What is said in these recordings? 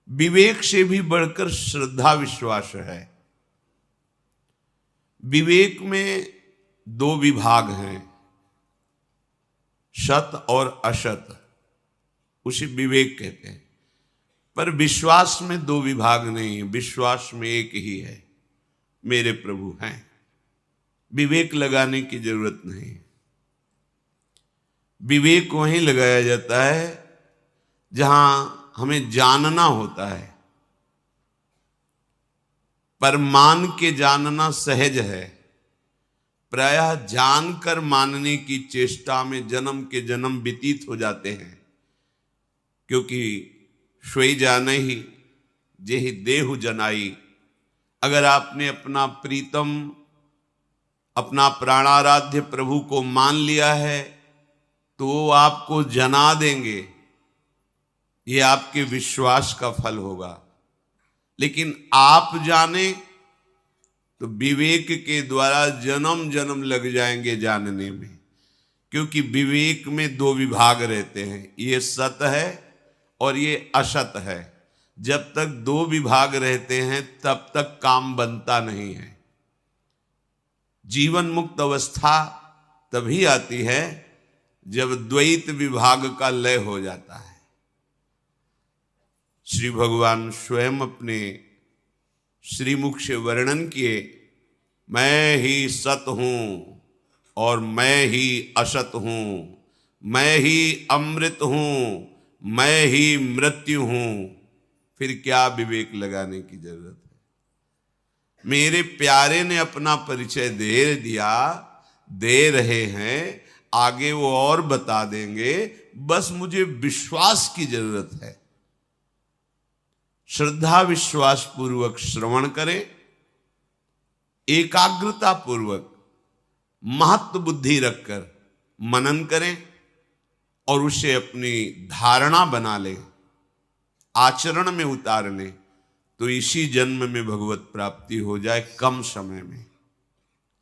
विवेक से भी बढ़कर श्रद्धा विश्वास है। विवेक में दो विभाग हैं, सत और असत, उसे विवेक कहते हैं। पर विश्वास में दो विभाग नहीं है, विश्वास में एक ही है, मेरे प्रभु हैं। विवेक लगाने की जरूरत नहीं। विवेक वहीं लगाया जाता है जहां हमें जानना होता है, पर मान के जानना सहज है। प्रायः जानकर मानने की चेष्टा में जन्म के जन्म व्यतीत हो जाते हैं, क्योंकि सोई जाने ही जेहि देहु जनाई। अगर आपने अपना प्रीतम, अपना प्राणाराध्य प्रभु को मान लिया है तो वो आपको जना देंगे, ये आपके विश्वास का फल होगा। लेकिन आप जाने तो विवेक के द्वारा जन्म जन्म लग जाएंगे जानने में, क्योंकि विवेक में दो विभाग रहते हैं, ये सत है और ये असत है। जब तक दो विभाग रहते हैं तब तक काम बनता नहीं है। जीवन मुक्त अवस्था तभी आती है जब द्वैत विभाग का लय हो जाता है। श्री भगवान स्वयं अपने श्रीमुख से वर्णन किए, मैं ही सत हूं और मैं ही असत हूं, मैं ही अमृत हूं, मैं ही मृत्यु हूं। फिर क्या विवेक लगाने की जरूरत है? मेरे प्यारे ने अपना परिचय दे दिया, दे रहे हैं, आगे वो और बता देंगे, बस मुझे विश्वास की जरूरत है। श्रद्धा विश्वास पूर्वक श्रवण करें, एकाग्रता पूर्वक महत्व बुद्धि रखकर मनन करें और उसे अपनी धारणा बना लें, आचरण में उतार लें, तो इसी जन्म में भगवत प्राप्ति हो जाए। कम समय में,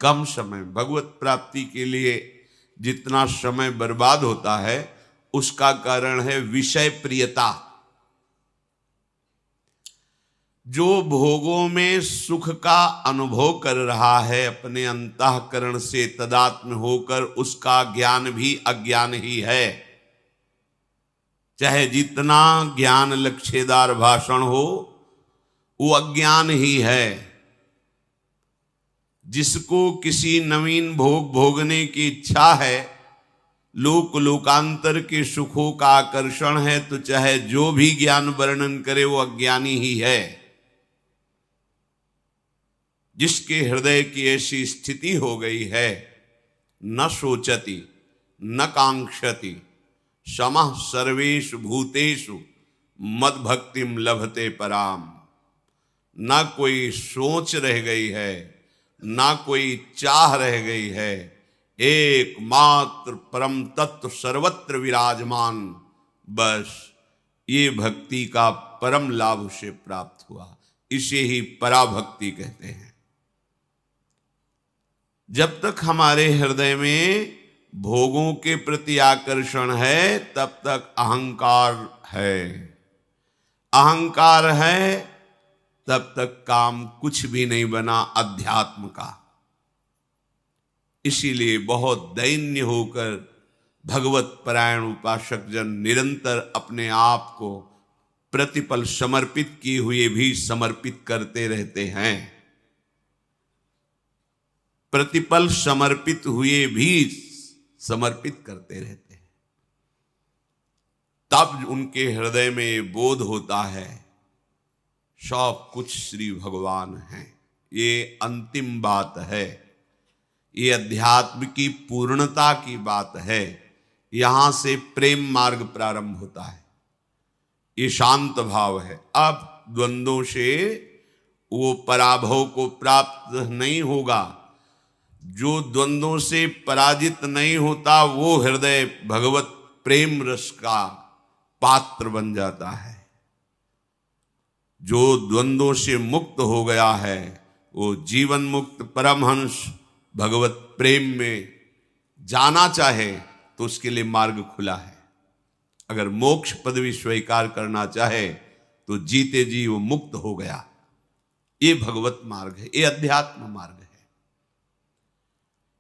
कम समय। भगवत प्राप्ति के लिए जितना समय बर्बाद होता है उसका कारण है विषय प्रियता। जो भोगों में सुख का अनुभव कर रहा है अपने अंतःकरण से तदात्म होकर, उसका ज्ञान भी अज्ञान ही है। चाहे जितना ज्ञान लक्ष्यदार भाषण हो, वो अज्ञान ही है। जिसको किसी नवीन भोग भोगने की इच्छा है, लोक लोकांतर के सुखों का आकर्षण है, तो चाहे जो भी ज्ञान वर्णन करे वो अज्ञानी ही है। जिसके हृदय की ऐसी स्थिति हो गई है, न सोचति न कांक्षति समः सर्वेषु भूतेषु मद भक्तिम लभते पराम। ना कोई सोच रह गई है, ना कोई चाह रह गई है, एकमात्र परम तत्व सर्वत्र विराजमान। बस ये भक्ति का परम लाभ उसे प्राप्त हुआ। इसे ही पराभक्ति कहते हैं। जब तक हमारे हृदय में भोगों के प्रति आकर्षण है, तब तक अहंकार है। अहंकार है तब तक काम कुछ भी नहीं बना अध्यात्म का। इसीलिए बहुत दैन्य होकर भगवत परायण उपासक जन निरंतर अपने आप को प्रतिपल समर्पित किए हुए भी समर्पित करते रहते हैं। प्रतिपल समर्पित हुए भी समर्पित करते रहते हैं। तब उनके हृदय में बोध होता है सब कुछ श्री भगवान हैं। ये अंतिम बात है, ये अध्यात्म की पूर्णता की बात है। यहां से प्रेम मार्ग प्रारंभ होता है। ये शांत भाव है। अब द्वंद्वों से वो पराभव को प्राप्त नहीं होगा। जो द्वंद्वों से पराजित नहीं होता वो हृदय भगवत प्रेम रस का पात्र बन जाता है। जो द्वंद्वों से मुक्त हो गया है वो जीवन मुक्त परमहंस भगवत प्रेम में जाना चाहे तो उसके लिए मार्ग खुला है। अगर मोक्ष पदवी स्वीकार करना चाहे तो जीते जी वो मुक्त हो गया। ये भगवत मार्ग है, ये अध्यात्म मार्ग है।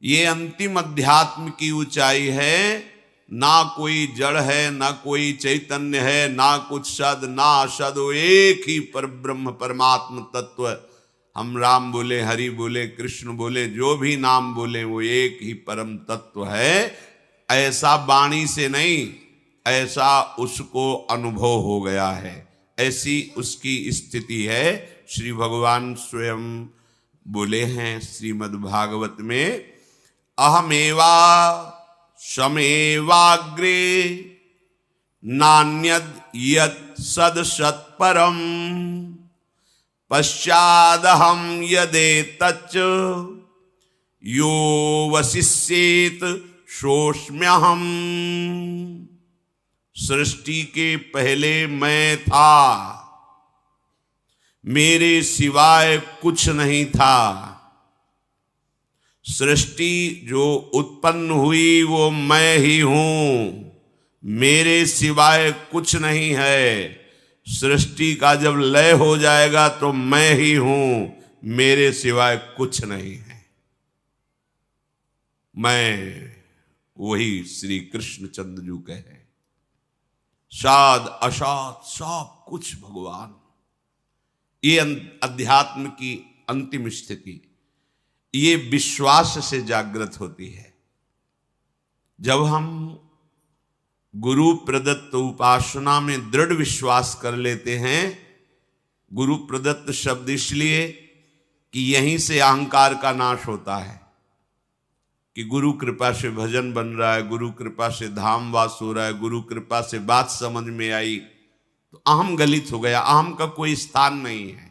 ये अंतिम अध्यात्म की ऊंचाई है। ना कोई जड़ है, ना कोई चैतन्य है, ना कुछ सद ना असद, एक ही परब्रह्म परमात्म तत्व। हम राम बोले, हरि बोले, कृष्ण बोले, जो भी नाम बोले, वो एक ही परम तत्व है। ऐसा वाणी से नहीं, ऐसा उसको अनुभव हो गया है, ऐसी उसकी स्थिति है। श्री भगवान स्वयं बोले हैं श्रीमद् भागवत में, अहमेवा समेवाग्रे नान्यद यत् सद सत्परम पश्चादहम यदेतच्च यो वशिष्येत सोऽस्म्यहम्। सृष्टि के पहले मैं था, मेरे सिवाय कुछ नहीं था। सृष्टि जो उत्पन्न हुई वो मैं ही हूं, मेरे सिवाय कुछ नहीं है। सृष्टि का जब लय हो जाएगा तो मैं ही हूं, मेरे सिवाय कुछ नहीं है। मैं वही श्री कृष्ण चंद्र जी कहे, साध असाध सब कुछ भगवान। ये अध्यात्म की अंतिम स्थिति ये विश्वास से जागृत होती है। जब हम गुरु प्रदत्त उपासना में दृढ़ विश्वास कर लेते हैं, गुरु प्रदत्त शब्द इसलिए कि यहीं से अहंकार का नाश होता है, कि गुरु कृपा से भजन बन रहा है, गुरु कृपा से धाम वास हो रहा है, गुरु कृपा से बात समझ में आई, तो अहम गलित हो गया, अहम का कोई स्थान नहीं है।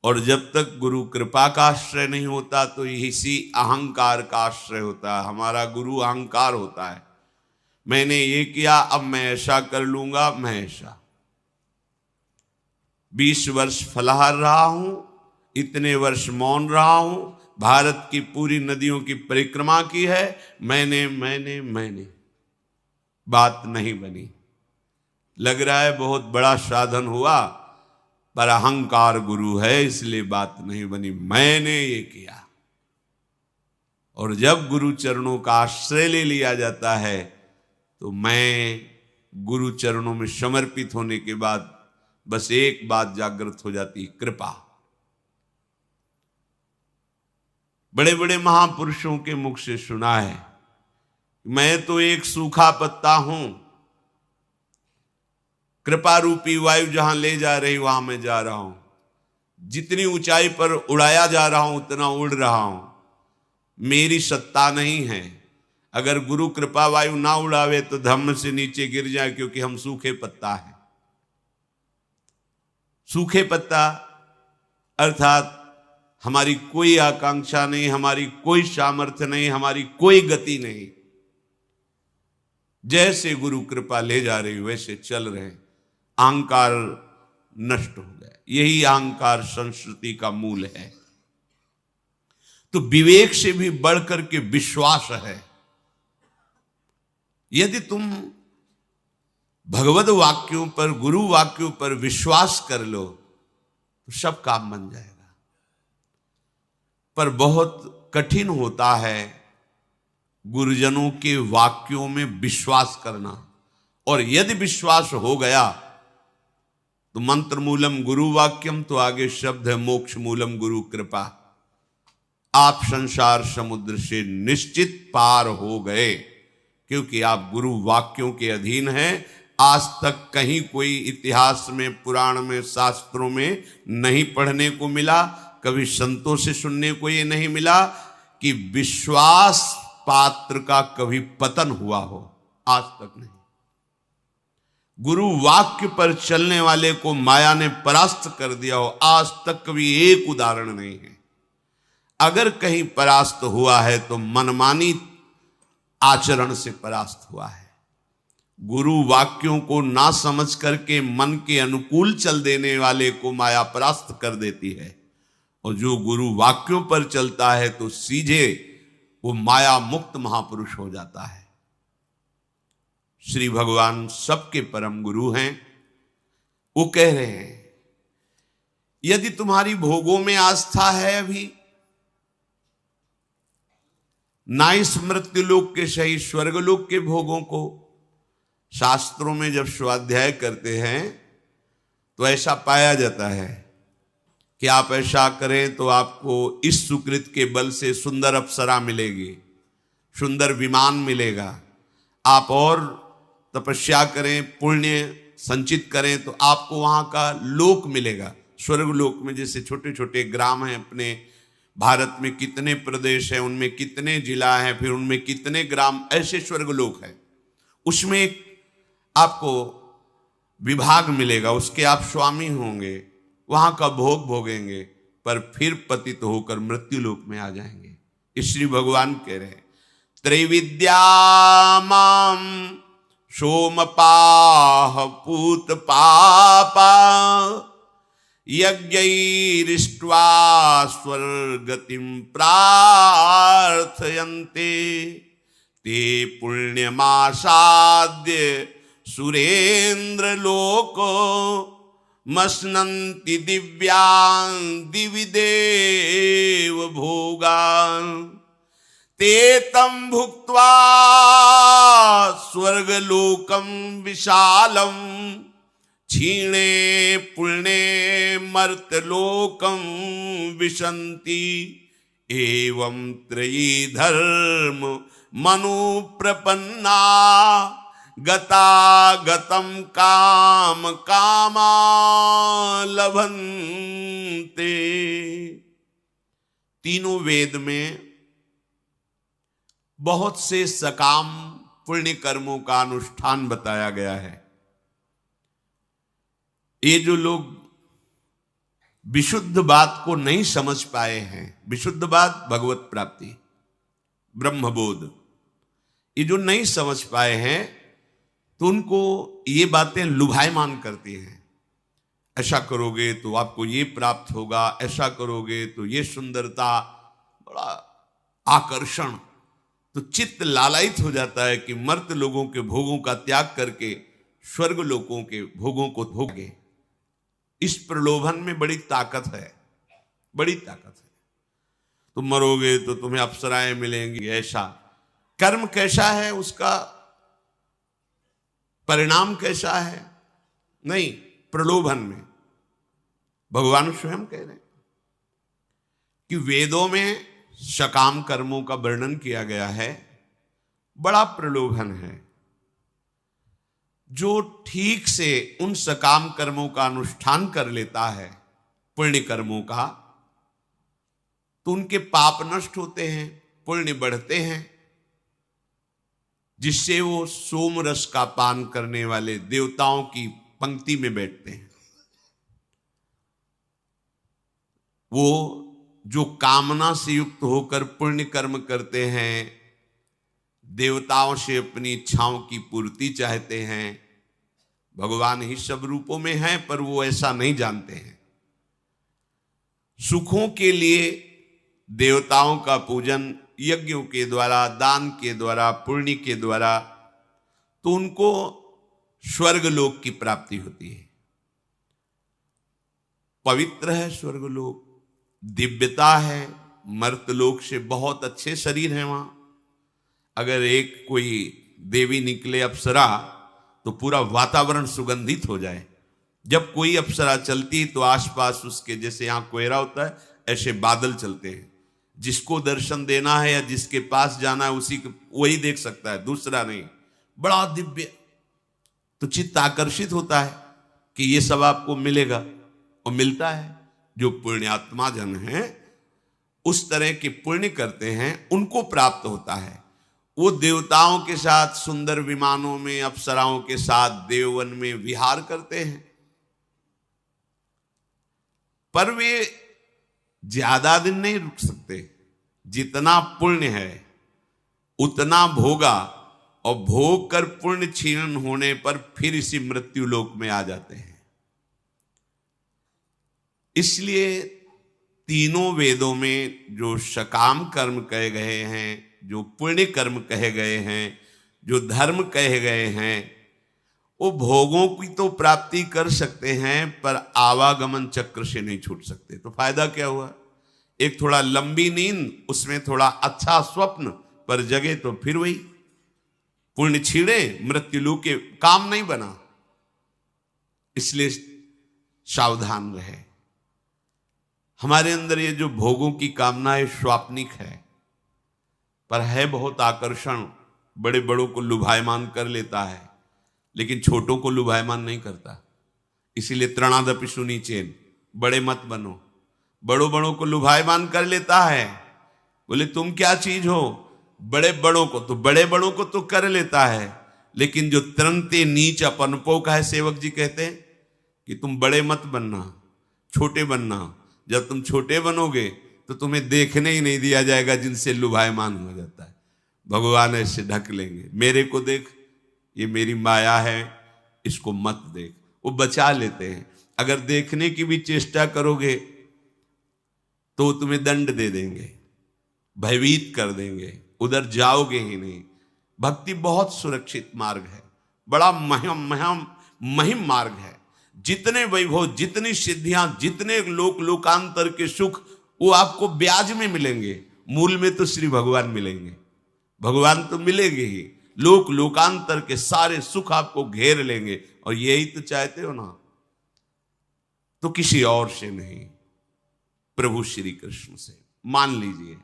और जब तक गुरु कृपा का आश्रय नहीं होता तो इसी अहंकार का आश्रय होता है। हमारा गुरु अहंकार होता है, मैंने ये किया अब मैं ऐसा कर लूंगा, मैं ऐसा। 20 वर्ष फलाहार रहा हूं, इतने वर्ष मौन रहा हूं, भारत की पूरी नदियों की परिक्रमा की है, मैंने बात नहीं बनी। लग रहा है बहुत बड़ा साधन हुआ, पर अहंकार गुरु है इसलिए बात नहीं बनी, मैंने ये किया। और जब गुरु चरणों का आश्रय ले लिया जाता है तो मैं गुरु चरणों में समर्पित होने के बाद बस एक बात जागृत हो जाती, कृपा। बड़े बड़े महापुरुषों के मुख से सुना है, मैं तो एक सूखा पत्ता हूं, कृपा रूपी वायु जहां ले जा रही वहां मैं जा रहा हूं, जितनी ऊंचाई पर उड़ाया जा रहा हूं उतना उड़ रहा हूं, मेरी सत्ता नहीं है। अगर गुरु कृपा वायु ना उड़ावे तो धम्म से नीचे गिर जाए, क्योंकि हम सूखे पत्ता हैं। सूखे पत्ता अर्थात हमारी कोई आकांक्षा नहीं, हमारी कोई सामर्थ्य नहीं, हमारी कोई गति नहीं, जैसे गुरु कृपा ले जा रही वैसे चल रहे। अहंकार नष्ट हो गया, यही अहंकार संस्कृति का मूल है। तो विवेक से भी बढ़कर के विश्वास है। यदि तुम भगवत वाक्यों पर, गुरु वाक्यों पर विश्वास कर लो तो सब काम बन जाएगा। पर बहुत कठिन होता है गुरुजनों के वाक्यों में विश्वास करना। और यदि विश्वास हो गया तो मंत्र मूलम गुरु वाक्यम, तो आगे शब्द है मोक्ष मूलम गुरु कृपा। आप संसार समुद्र से निश्चित पार हो गए, क्योंकि आप गुरु वाक्यों के अधीन हैं। आज तक कहीं कोई इतिहास में, पुराण में, शास्त्रों में नहीं पढ़ने को मिला, कभी संतों से सुनने को ये नहीं मिला कि विश्वास पात्र का कभी पतन हुआ हो, आज तक नहीं। गुरु वाक्य पर चलने वाले को माया ने परास्त कर दिया हो, आज तक कभी एक उदाहरण नहीं है। अगर कहीं परास्त हुआ है तो मनमानी आचरण से परास्त हुआ है। गुरु वाक्यों को ना समझ करके मन के अनुकूल चल देने वाले को माया परास्त कर देती है, और जो गुरु वाक्यों पर चलता है तो सीधे वो माया मुक्त महापुरुष हो जाता है। श्री भगवान सबके परम गुरु हैं। वो कह रहे हैं यदि तुम्हारी भोगों में आस्था है अभी, ना इस मृत्युलोक के सही स्वर्गलोक के भोगों को, शास्त्रों में जब स्वाध्याय करते हैं तो ऐसा पाया जाता है कि आप ऐसा करें तो आपको इस सुकृत के बल से सुंदर अप्सरा मिलेगी, सुंदर विमान मिलेगा। आप और तपस्या करें, पुण्य संचित करें तो आपको वहां का लोक मिलेगा। स्वर्गलोक में जैसे छोटे छोटे ग्राम हैं, अपने भारत में कितने प्रदेश हैं, उनमें कितने जिला हैं, फिर उनमें कितने ग्राम, ऐसे स्वर्गलोक है। उसमें एक आपको विभाग मिलेगा, उसके आप स्वामी होंगे, वहां का भोग भोगेंगे, पर फिर पतित होकर मृत्युलोक में आ जाएंगे। इसलिए भगवान कह रहे हैं त्रैविद्यामाम सोमपाह पूत पापा यज्ञैरिष्ट्वा स्वर्गतिं प्रार्थयन्ते ते पुण्यमासाद्य सुरेंद्र लोको मस्नन्ति दिव्यान् दिवि देव भोगान् ते तं भुक्त्वा स्वर्गलोकं विशालं क्षीणे पुण्ये मर्त्यलोकं विशन्ति एवं त्रयी धर्म मनुप्रपन्ना गता गतं काम कामा लभन्ते। तीनों वेद में बहुत से सकाम पुण्य कर्मों का अनुष्ठान बताया गया है। ये जो लोग विशुद्ध बात को नहीं समझ पाए हैं, विशुद्ध बात भगवत प्राप्ति ब्रह्मबोध, ये जो नहीं समझ पाए हैं तो उनको ये बातें लुभायमान करती हैं। ऐसा करोगे तो आपको ये प्राप्त होगा, ऐसा करोगे तो ये सुंदरता, बड़ा आकर्षण, तो चित्त लालायित हो जाता है कि मर्त लोगों के भोगों का त्याग करके स्वर्ग लोगों के भोगों को भोगे। इस प्रलोभन में बड़ी ताकत है, बड़ी ताकत है। तुम मरोगे तो तुम्हें अप्सराएं मिलेंगी, ऐसा। कर्म कैसा है, उसका परिणाम कैसा है, नहीं, प्रलोभन में। भगवान स्वयं कह रहे हैं कि वेदों में सकाम कर्मों का वर्णन किया गया है, बड़ा प्रलोभन है। जो ठीक से उन सकाम कर्मों का अनुष्ठान कर लेता है, पुण्य कर्मों का, तो उनके पाप नष्ट होते हैं, पुण्य बढ़ते हैं, जिससे वो सोम रस का पान करने वाले देवताओं की पंक्ति में बैठते हैं। वो जो कामना से युक्त होकर पुण्य कर्म करते हैं, देवताओं से अपनी इच्छाओं की पूर्ति चाहते हैं, भगवान ही सब रूपों में हैं, पर वो ऐसा नहीं जानते हैं। सुखों के लिए देवताओं का पूजन यज्ञों के द्वारा, दान के द्वारा, पुण्य के द्वारा, तो उनको स्वर्गलोक की प्राप्ति होती है। पवित्र है स्वर्गलोक, दिव्यता है, मर्तलोक से बहुत अच्छे शरीर हैं वहां। अगर एक कोई देवी निकले अप्सरा तो पूरा वातावरण सुगंधित हो जाए। जब कोई अप्सरा चलती तो आसपास उसके, जैसे यहां कोहरा होता है, ऐसे बादल चलते हैं। जिसको दर्शन देना है या जिसके पास जाना है उसी को वही देख सकता है, दूसरा नहीं। बड़ा दिव्य, तो चित्त आकर्षित होता है कि ये सब आपको मिलेगा, और मिलता है। जो पुण्यात्मा जन हैं, उस तरह के पुण्य करते हैं, उनको प्राप्त होता है। वो देवताओं के साथ सुंदर विमानों में, अप्सराओं के साथ देववन में विहार करते हैं, पर वे ज्यादा दिन नहीं रुक सकते। जितना पुण्य है उतना भोगा, और भोग कर पुण्य क्षीण होने पर फिर इसी मृत्यु लोक में आ जाते हैं। इसलिए तीनों वेदों में जो सकाम कर्म कहे गए हैं, जो पुण्य कर्म कहे गए हैं, जो धर्म कहे गए हैं, वो भोगों की तो प्राप्ति कर सकते हैं पर आवागमन चक्र से नहीं छूट सकते। तो फायदा क्या हुआ? एक थोड़ा लंबी नींद, उसमें थोड़ा अच्छा स्वप्न, पर जगे तो फिर वही पुण्य छीड़े मृत्यु लू के काम नहीं बना। इसलिए सावधान रहे। हमारे अंदर ये जो भोगों की कामना है स्वाप्निक है, पर है बहुत आकर्षण, बड़े बड़ों को लुभायमान कर लेता है, लेकिन छोटों को लुभायमान नहीं करता। इसीलिए त्रणादपि सुनीचेन, बड़े मत बनो। बड़ों बड़ों को लुभायमान कर लेता है। बोले तुम क्या चीज हो? बड़े बड़ों को तो कर लेता है, लेकिन जो तरंते नीच अपनपो का है, सेवक जी कहते हैं कि तुम बड़े मत बनना, छोटे बनना। जब तुम छोटे बनोगे तो तुम्हें देखने ही नहीं दिया जाएगा जिनसे लुभायमान हो जाता है। भगवान ऐसे ढक लेंगे, मेरे को देख, ये मेरी माया है, इसको मत देख। वो बचा लेते हैं। अगर देखने की भी चेष्टा करोगे तो तुम्हें दंड दे देंगे, भयभीत कर देंगे, उधर जाओगे ही नहीं। भक्ति बहुत सुरक्षित मार्ग है, बड़ा महिम मार्ग है। जितने वैभव, जितनी सिद्धियां, जितने लोकांतर के सुख, वो आपको ब्याज में मिलेंगे। मूल में तो श्री भगवान मिलेंगे, भगवान तो मिलेंगे ही। लोकांतर के सारे सुख आपको घेर लेंगे। और यही तो चाहते हो ना, तो किसी और से नहीं, प्रभु श्री कृष्ण से। मान लीजिए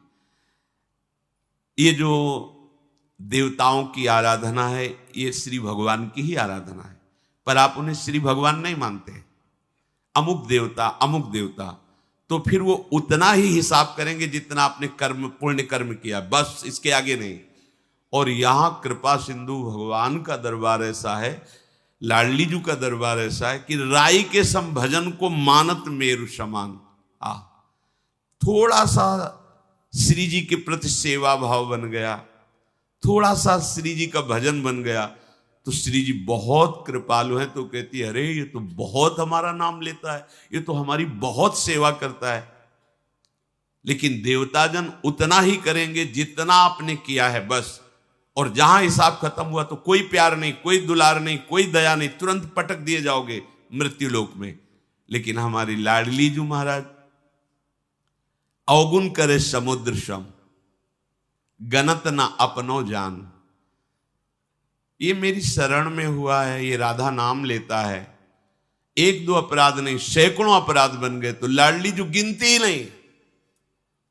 ये जो देवताओं की आराधना है, ये श्री भगवान की ही आराधना है, पर आप उन्हें श्री भगवान नहीं मानते, अमुक देवता, तो फिर वो उतना ही हिसाब करेंगे जितना आपने कर्म, पुण्य कर्म किया, बस इसके आगे नहीं। और यहां कृपा सिंधु भगवान का दरबार ऐसा है, लाडली जू का दरबार ऐसा है कि राई के सम भजन को मानत मेरु समान। थोड़ा सा श्री जी के प्रति सेवा भाव बन गया, थोड़ा सा श्री जी का भजन बन गया, तो श्री जी बहुत कृपालु हैं। तो कहती है, अरे ये तो बहुत हमारा नाम लेता है, ये तो हमारी बहुत सेवा करता है। लेकिन देवताजन उतना ही करेंगे जितना आपने किया है, बस। और जहां हिसाब खत्म हुआ तो कोई प्यार नहीं, कोई दुलार नहीं, कोई दया नहीं, तुरंत पटक दिए जाओगे मृत्यु लोक में। लेकिन हमारी लाडली जू महाराज, अवगुण करे समुद्र सम, गनत ना अपनो जान। ये मेरी शरण में हुआ है, ये राधा नाम लेता है, एक दो अपराध नहीं, सैकड़ों अपराध बन गए तो लाडली जो गिनती ही नहीं।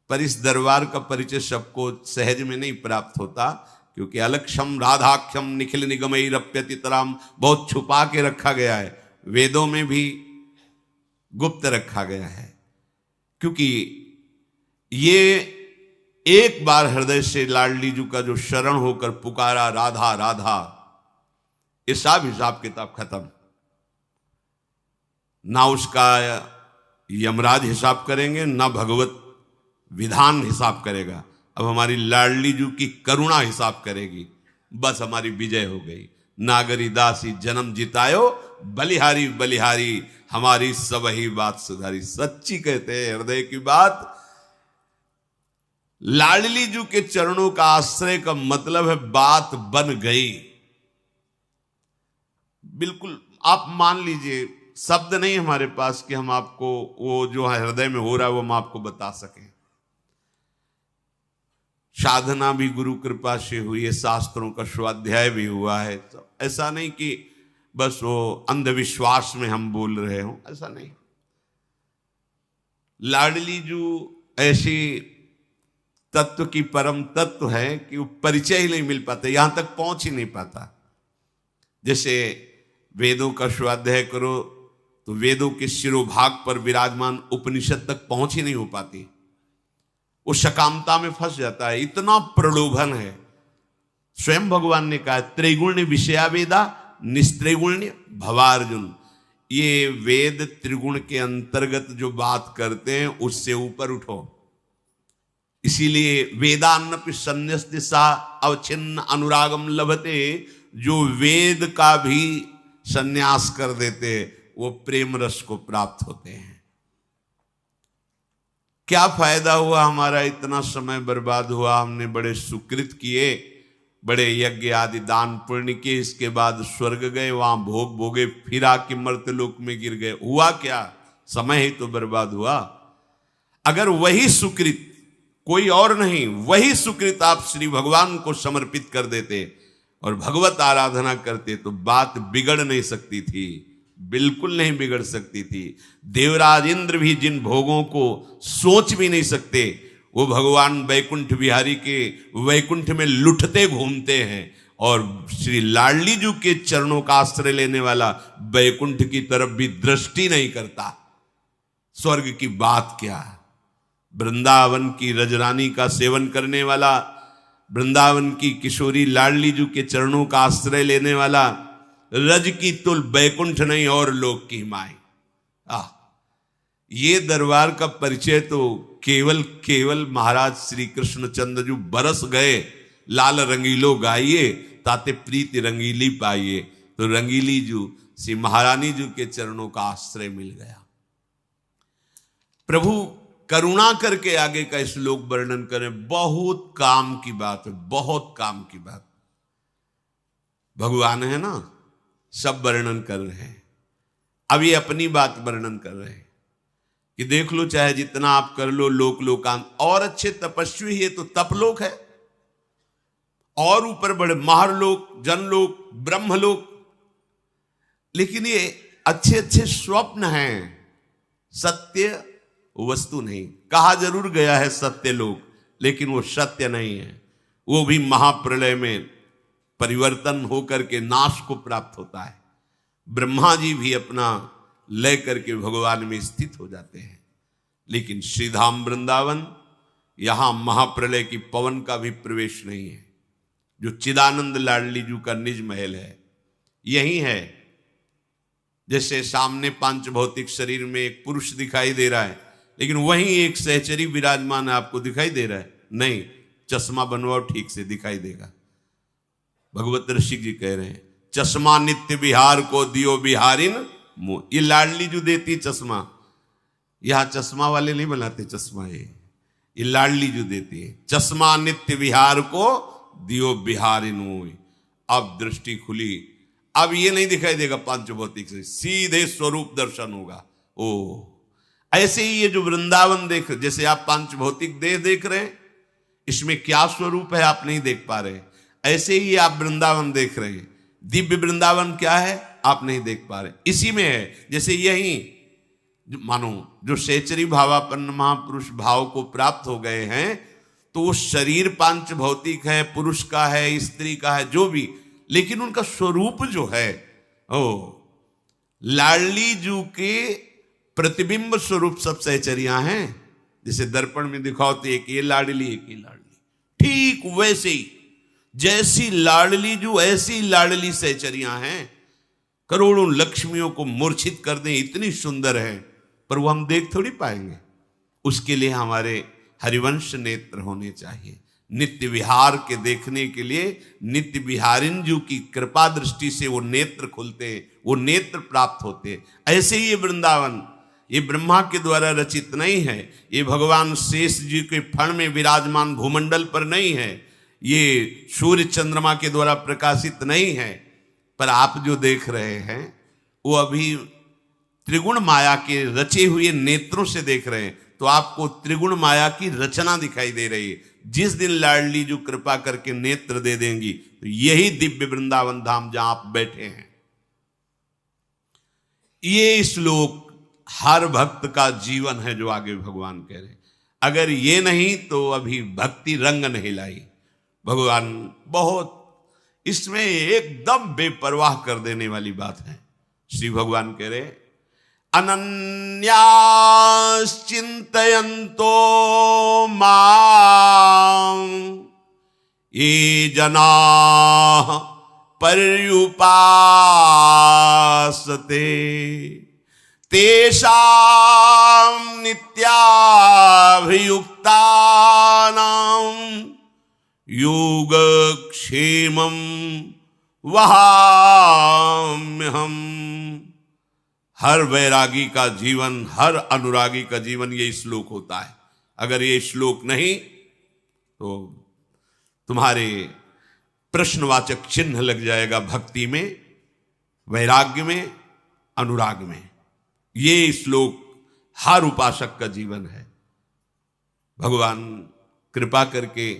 पर इस दरबार का परिचय सबको सहज में नहीं प्राप्त होता, क्योंकि अलक्षम राधाक्षम निखिल निगमई रप्यतितराम बहुत छुपा के रखा गया है, वेदों में भी गुप्त रखा गया है। क्योंकि ये एक बार हृदय से लाडली जू का जो शरण होकर पुकारा राधा राधा, ये सब हिसाब किताब खत्म। ना उसका यमराज हिसाब करेंगे, ना भगवत विधान हिसाब करेगा। अब हमारी लाडली जू की करुणा हिसाब करेगी, बस हमारी विजय हो गई। नागरी दासी जन्म जितायो, बलिहारी बलिहारी, हमारी सब ही बात सुधारी। सच्ची कहते हैं हृदय की बात। लाडली जू के चरणों का आश्रय का मतलब है बात बन गई। बिल्कुल आप मान लीजिए, शब्द नहीं हमारे पास कि हम आपको वो जो है हृदय में हो रहा है वो हम आपको बता सकें। साधना भी गुरु कृपा से हुई है, शास्त्रों का स्वाध्याय भी हुआ है। तो ऐसा नहीं कि बस वो अंधविश्वास में हम बोल रहे हो, ऐसा नहीं। लाडली जू ऐसी तत्व की परम तत्व है कि वो परिचय ही नहीं मिल पाता, यहां तक पहुंच ही नहीं पाता। जैसे वेदों का स्वाध्याय करो तो वेदों के शिरोभाग पर विराजमान उपनिषद तक पहुंच ही नहीं हो पाती, वो सकामता में फंस जाता है, इतना प्रलोभन है। स्वयं भगवान ने कहा त्रिगुण्य विषया वेदा निस्त्रिगुण्य भवार्जुन। ये वेद त्रिगुण के अंतर्गत जो बात करते हैं उससे ऊपर उठो। इसीलिए वेदान्नपि संन्यस्त सा अवच्छिन्न अनुरागम लभते, जो वेद का भी संन्यास कर देते वो प्रेम रस को प्राप्त होते हैं। क्या फायदा हुआ हमारा, इतना समय बर्बाद हुआ, हमने बड़े सुकृत किए, बड़े यज्ञ आदि दान पुण्य किए, इसके बाद स्वर्ग गए, वहां भोग भोगे, फिर आके मर्त्यलोक में गिर गए। हुआ क्या? समय ही तो बर्बाद हुआ। अगर वही सुकृत, कोई और नहीं, वही सुकृत आप श्री भगवान को समर्पित कर देते और भगवत आराधना करते तो बात बिगड़ नहीं सकती थी, बिल्कुल नहीं बिगड़ सकती थी। देवराज इंद्र भी जिन भोगों को सोच भी नहीं सकते, वो भगवान वैकुंठ बिहारी के वैकुंठ में लुटते घूमते हैं, और श्री लाडली जी के चरणों का आश्रय लेने वाला वैकुंठ की तरफ भी दृष्टि नहीं करता। स्वर्ग की बात क्या? वृंदावन की रजरानी का सेवन करने वाला, वृंदावन की किशोरी लाडली जी के चरणों का आश्रय लेने वाला, रज की तुल वैकुंठ नहीं और लोक की माई। ये दरबार का परिचय तो केवल महाराज श्री कृष्णचंद्र जी बरस गए, लाल रंगीलो गाइए ताते प्रीति रंगीली पाइए। तो रंगीली जू श्री महारानी जी के चरणों का आश्रय मिल गया। प्रभु करुणा करके आगे का श्लोक वर्णन करें, बहुत काम की बात है, बहुत काम की बात। भगवान है ना, सब वर्णन कर रहे हैं। अब ये अपनी बात वर्णन कर रहे हैं कि देख लो, चाहे जितना आप कर लो, लोक लोकांत, और अच्छे तपस्वी है तो तपलोक है, और ऊपर बड़े महरलोक, जनलोक, ब्रह्मलोक, लेकिन ये अच्छे अच्छे स्वप्न हैं, सत्य वस्तु नहीं। कहा जरूर गया है सत्य लोक, लेकिन वो सत्य नहीं है। वो भी महाप्रलय में परिवर्तन होकर के नाश को प्राप्त होता है। ब्रह्मा जी भी अपना लय करके भगवान में स्थित हो जाते हैं। लेकिन श्रीधाम वृंदावन, यहां महाप्रलय की पवन का भी प्रवेश नहीं है। जो चिदानंद लाडली जी का निज महल है, यही है। जैसे सामने पांच भौतिक शरीर में एक पुरुष दिखाई दे रहा है, लेकिन वहीं एक सहचरी विराजमान आपको दिखाई दे रहा है? नहीं, चश्मा बनवाओ, ठीक से दिखाई देगा। भगवत ऋषि जी कह रहे हैं, चश्मा नित्य बिहार को दियो बिहारिन मुंह। ये लाडली जो देती चश्मा, यहां चश्मा वाले नहीं बनाते चश्मा, ये लाडली जो देती है। चश्मा नित्य बिहार को दियो बिहारिन मुंह। अब दृष्टि खुली, अब ये नहीं दिखाई देगा पांच भौतिक से, सीधे स्वरूप दर्शन होगा। ओ ऐसे ही ये जो वृंदावन देख, जैसे आप पांच भौतिक देह देख रहे हैं, इसमें क्या स्वरूप है आप नहीं देख पा रहे, ऐसे ही आप वृंदावन देख रहे हैं। दिव्य वृंदावन क्या है आप नहीं देख पा रहे, इसी में है। जैसे यही मानो जो सेचरी भावापन्न महापुरुष भाव को प्राप्त हो गए हैं, तो वो शरीर पांच भौतिक है, पुरुष का है, स्त्री का है, जो भी, लेकिन उनका स्वरूप जो है, लाडली जू के प्रतिबिंब स्वरूप सब सहचरियां हैं। जैसे दर्पण में दिखाओ तो एक ये लाडली, एक ये लाडली, ठीक वैसे ही जैसी लाडली जो ऐसी लाडली सहचरियां हैं। करोड़ों लक्ष्मियों को मूर्छित कर दें, इतनी सुंदर है, पर वो हम देख थोड़ी पाएंगे। उसके लिए हमारे हरिवंश नेत्र होने चाहिए। नित्य विहार के देखने के लिए नित्य विहारिन जी की कृपा दृष्टि से वो नेत्र खुलते, वो नेत्र प्राप्त होते। ऐसे ही ये वृंदावन, ये ब्रह्मा के द्वारा रचित नहीं है, ये भगवान शेष जी के फण में विराजमान भूमंडल पर नहीं है, ये सूर्य चंद्रमा के द्वारा प्रकाशित नहीं है, पर आप जो देख रहे हैं वो अभी त्रिगुण माया के रचे हुए नेत्रों से देख रहे हैं। तो आपको त्रिगुण माया की रचना दिखाई दे रही है। जिस दिन लाडली जो कृपा करके नेत्र दे देंगी, तो यही दिव्य वृंदावन धाम जहां आप बैठे हैं। ये श्लोक हर भक्त का जीवन है, जो आगे भगवान कह रहे हैं। अगर ये नहीं तो अभी भक्ति रंग नहीं लाई। भगवान बहुत इसमें एकदम बेपरवाह कर देने वाली बात है। श्री भगवान कह रहे, अनन्याश्चिन्तयन्तो मां ये जनाः पर्युपासते तेषां नित्याभियुक्तानां योगक्षेमं वहाम्यहम्। हर वैरागी का जीवन, हर अनुरागी का जीवन ये श्लोक होता है। अगर ये श्लोक नहीं तो तुम्हारे प्रश्नवाचक चिन्ह लग जाएगा भक्ति में, वैराग्य में, अनुराग में। ये श्लोक हर उपासक का जीवन है। भगवान कृपा करके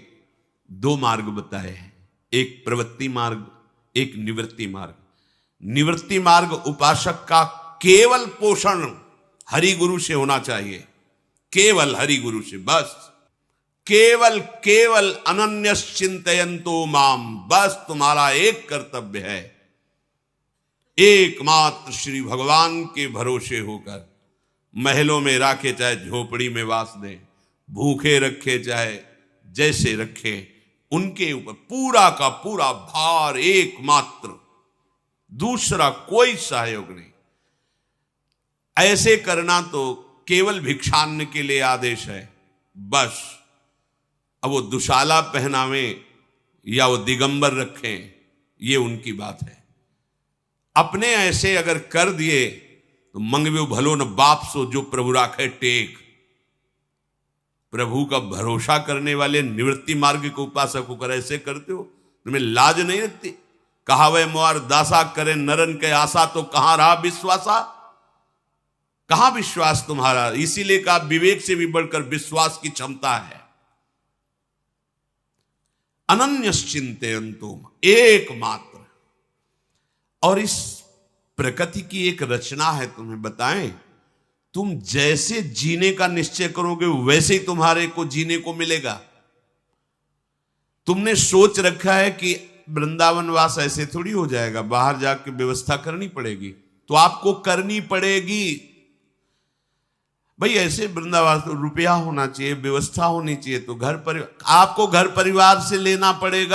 2 मार्ग बताए हैं, एक प्रवृत्ति मार्ग, एक निवृत्ति मार्ग। निवृत्ति मार्ग उपासक का केवल पोषण हरि गुरु से होना चाहिए, केवल हरि गुरु से, बस केवल केवल अनन्यश्चिन्तयन्तो माम, बस तुम्हारा एक कर्तव्य है, एकमात्र श्री भगवान के भरोसे होकर महलों में रखे चाहे झोपड़ी में वास दें, भूखे रखे चाहे जैसे रखे, उनके ऊपर पूरा का पूरा भार एकमात्र, दूसरा कोई सहयोग नहीं। ऐसे करना तो केवल भिक्षान्न के लिए आदेश है, बस। अब वो दुशाला पहनावे या वो दिगंबर रखें, ये उनकी बात है। अपने ऐसे अगर कर दिए तो मंगवे भलो न बाप सो जो प्रभु राखे टेक। प्रभु का भरोसा करने वाले निवृत्ति मार्ग के उपासक होकर ऐसे करते हो, तुम्हें लाज नहीं लगती? कहावे मोर दासा करे नरन के आशा, तो कहां रहा विश्वासा? कहां विश्वास तुम्हारा? इसीलिए कहा विवेक से भी बढ़कर विश्वास की क्षमता है। अनन्यश्चिन्तयन्तो, एकमात्र। और इस प्रकृति की एक रचना है, तुम्हें बताएं, तुम जैसे जीने का निश्चय करोगे वैसे ही तुम्हारे को जीने को मिलेगा। तुमने सोच रखा है कि वृंदावन वास ऐसे थोड़ी हो जाएगा, बाहर जाके व्यवस्था करनी पड़ेगी, तो आपको करनी पड़ेगी भाई। ऐसे वृंदावन तो रुपया होना चाहिए, व्यवस्था होनी चाहिए, तो आपको घर परिवार से लेना पड़ेगा।